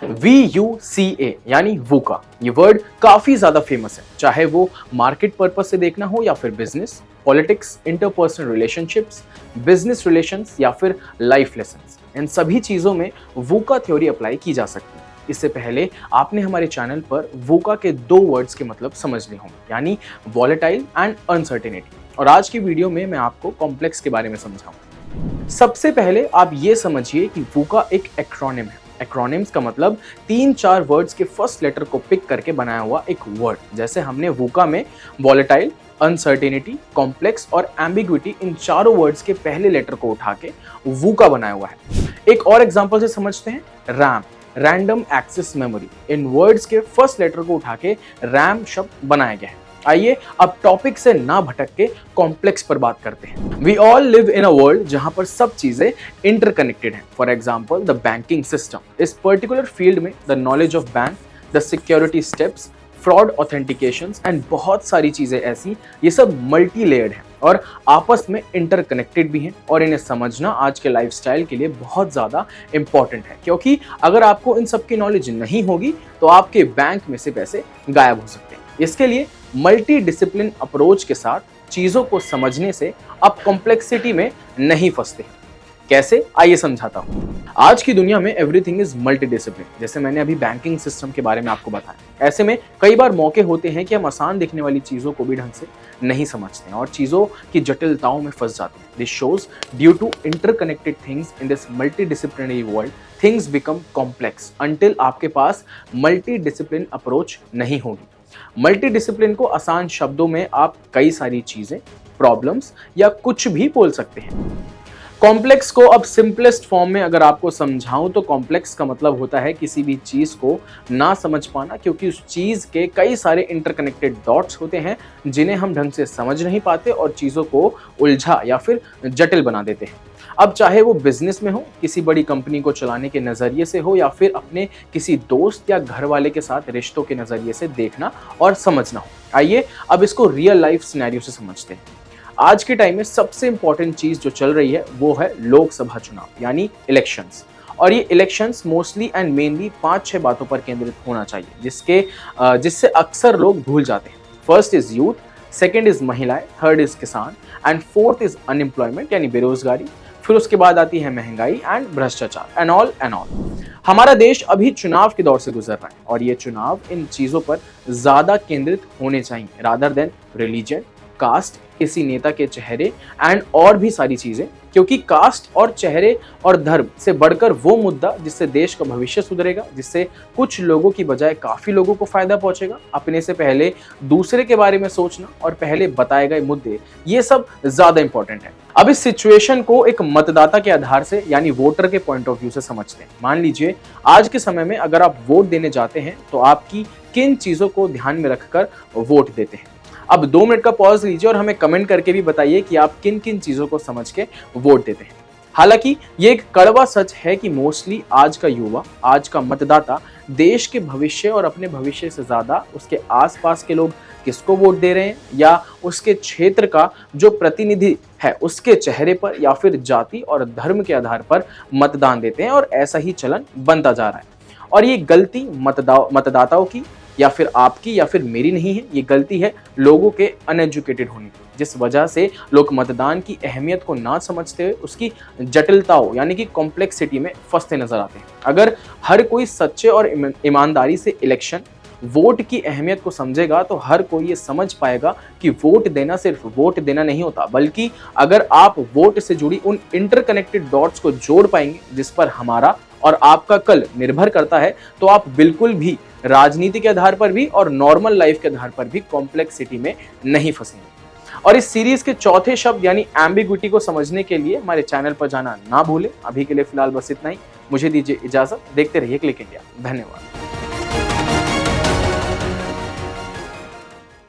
VUCA यानी VUCA, ये word काफी ज्यादा फेमस है, चाहे वो मार्केट पर्पस से देखना हो या फिर business, politics, interpersonal relationships, business relations या फिर लाइफ लेसन्स। इन सभी चीजों में वूका थ्योरी अप्लाई की जा सकती है। इससे पहले आपने हमारे चैनल पर वूका के दो वर्ड्स के मतलब समझ लिए होंगे, यानी वॉलेटाइल एंड अनसर्टेनिटी। और आज की वीडियो में मैं आपको कॉम्प्लेक्स के बारे में समझाऊंगा। सबसे पहले आप ये समझिए कि वूका एक एक्रोनिम है। एक्रोनिम्स का मतलब 3-4 वर्ड्स के फर्स्ट लेटर को पिक करके बनाया हुआ एक वर्ड। जैसे हमने वूका में वॉलेटाइल, अनसर्टेनिटी, कॉम्प्लेक्स और एम्बिग्विटी, इन चारों वर्ड्स के पहले लेटर को उठा के वूका बनाया हुआ है। एक और एग्जांपल से समझते हैं, रैम, रैंडम एक्सेस मेमोरी। इन वर्ड्स के फर्स्ट लेटर को उठा के रैम शब्द बनाया गया है। आइए अब टॉपिक से ना भटक के कॉम्प्लेक्स पर बात करते हैं। We all live in a world जहां पर सब चीजें इंटरकनेक्टेड हैं। For example the banking system. इस पर्टिकुलर फील्ड में the knowledge of bank, the security steps, fraud authentications and बहुत सारी चीजें ऐसी, ये सब मल्टी लेयर्ड हैं और आपस में इंटरकनेक्टेड भी हैं। और इन्हें समझना आज के लाइफस्टाइल के लिए बहुत ज़्यादा इंपॉर्टेंट है, क्योंकि अगर आपको इन सब की नॉलेज नहीं होगी तो आपके बैंक में से पैसे गायब हो सकते हैं। इसके लिए मल्टी डिसिप्लिन अप्रोच के साथ चीज़ों को समझने से आप कॉम्प्लेक्सिटी में नहीं फंसते। कैसे, आइए समझाता हूँ। आज की दुनिया में एवरीथिंग इज मल्टी डिसिप्लिन। जैसे मैंने अभी बैंकिंग सिस्टम के बारे में आपको बताया, ऐसे में कई बार मौके होते हैं कि हम आसान दिखने वाली चीज़ों को भी ढंग से नहीं समझते हैं और चीज़ों की जटिलताओं में फंस जाते हैं। This shows due to interconnected things in this multi disciplinary world, things become complex until आपके पास मल्टी डिसिप्लिन अप्रोच नहीं होगी। मल्टी डिसिप्लिन को आसान शब्दों में आप कई सारी चीजें, प्रॉब्लम्स या कुछ भी बोल सकते हैं। कॉम्प्लेक्स को अब सिंपलेस्ट फॉर्म में अगर आपको समझाऊं तो कॉम्प्लेक्स का मतलब होता है किसी भी चीज को ना समझ पाना, क्योंकि उस चीज के कई सारे इंटरकनेक्टेड डॉट्स होते हैं जिन्हें हम ढंग से समझ नहीं पाते और चीजों को उलझा या फिर जटिल बना देते हैं। अब चाहे वो बिजनेस में हो, किसी बड़ी कंपनी को चलाने के नजरिए से हो, या फिर अपने किसी दोस्त या घर वाले के साथ रिश्तों के नजरिए से देखना और समझना हो। आइए अब इसको रियल लाइफ सिनेरियो से समझते हैं। आज के टाइम में सबसे इंपॉर्टेंट चीज जो चल रही है वो है लोकसभा चुनाव यानी इलेक्शंस। और ये इलेक्शंस मोस्टली एंड मेनली 5-6 बातों पर केंद्रित होना चाहिए, जिससे अक्सर लोग भूल जाते हैं। First is youth, second is महिलाएं, थर्ड इज किसान एंड फोर्थ इज अनएम्प्लॉयमेंट यानी बेरोजगारी। फिर उसके बाद आती है महंगाई एंड भ्रष्टाचार एंड ऑल। हमारा देश अभी चुनाव के दौर से गुजर रहा है और ये चुनाव इन चीजों पर ज्यादा केंद्रित होने चाहिए रादर देन रिलीजन, कास्ट, किसी नेता के चेहरे एंड और भी सारी चीजें, क्योंकि कास्ट और चेहरे और धर्म से बढ़कर वो मुद्दा जिससे देश का भविष्य सुधरेगा, जिससे कुछ लोगों की बजाय काफी लोगों को फायदा पहुंचेगा। अपने से पहले दूसरे के बारे में सोचना और पहले बताए गए मुद्दे, ये सब ज्यादा इंपॉर्टेंट है। अब इस सिचुएशन को एक मतदाता के आधार से यानी वोटर के पॉइंट ऑफ व्यू से समझते हैं। मान लीजिए आज के समय में अगर आप वोट देने जाते हैं तो आपकी किन चीजों को ध्यान में रखकर वोट देते हैं। अब 2 मिनट का पॉज लीजिए और हमें कमेंट करके भी बताइए कि आप किन किन चीजों को समझ के वोट देते हैं। हालांकि ये एक कड़वा सच है कि मोस्टली आज का युवा, आज का मतदाता देश के भविष्य और अपने भविष्य से ज्यादा उसके आसपास के लोग किसको वोट दे रहे हैं या उसके क्षेत्र का जो प्रतिनिधि है उसके चेहरे पर या फिर जाति और धर्म के आधार पर मतदान देते हैं, और ऐसा ही चलन बनता जा रहा है। और ये गलती मतदाताओं की या फिर आपकी या फिर मेरी नहीं है, ये गलती है लोगों के अनएजुकेटेड होने की, जिस वजह से लोग मतदान की अहमियत को ना समझते हुए उसकी जटिलताओं यानी कि कॉम्प्लेक्सिटी में फंसते नजर आते हैं। अगर हर कोई सच्चे और ईमानदारी से इलेक्शन वोट की अहमियत को समझेगा तो हर कोई ये समझ पाएगा कि वोट देना सिर्फ वोट देना नहीं होता, बल्कि अगर आप वोट से जुड़ी उन इंटरकनेक्टेड डॉट्स को जोड़ पाएंगे जिस पर हमारा और आपका कल निर्भर करता है, तो आप बिल्कुल भी राजनीति के आधार पर भी और नॉर्मल लाइफ के आधार पर भी कॉम्प्लेक्सिटी में नहीं फंसेंगे। और इस सीरीज के चौथे शब्द यानी एम्बिग्विटी को समझने के लिए हमारे चैनल पर जाना ना भूलें। अभी के लिए फिलहाल बस इतना ही, मुझे दीजिए इजाजत। देखते रहिए क्लिक इंडिया। धन्यवाद।